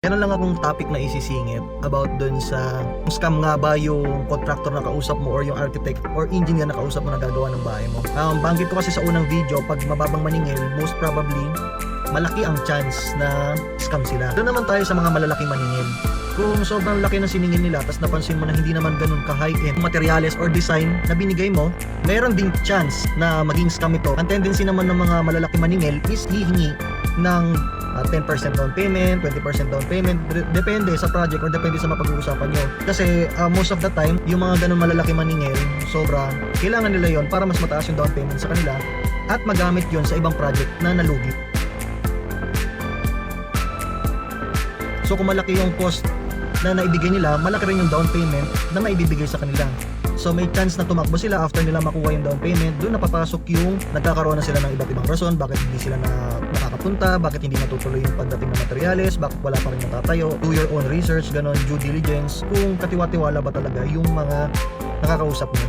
Meron lang akong topic na isisingit about dun sa scam nga ba yung contractor na kausap mo or yung architect or engineer na kausap mo na gagawa ng bahay mo. Banggit ko kasi sa unang video, pag mababang maningil, most probably malaki ang chance na scam sila. Doon naman tayo sa mga malalaking maningil. Kung sobrang laki ng siningil nila tapos napansin mo na hindi naman ganun ka-high-end materials or design na binigay mo, mayroon ding chance na maging scam ito. Ang tendency naman ng mga malalaking maningil is hihingi ng 10% down payment, 20% down payment, depende sa project or depende sa mapag-uusapan nyo. Kasi most of the time, yung mga ganun malalaki maningil, sobra, kailangan nila yon para mas mataas yung down payment sa kanila at magamit yon sa ibang project na nalugi. So kung malaki yung cost na naibigay nila, malaki rin yung down payment na maibibigay sa kanila. So may chance na tumakbo sila after nila makuha yung down payment. Doon napapasok yung nagkakaroon na sila ng iba't ibang rason bakit hindi sila nakakapunta, bakit hindi natutuloy yung pagdating ng materyales, bakit wala pa rin natatayo. Do your own research, ganon, due diligence, kung katiwa-tiwala ba talaga yung mga nakakausap mo.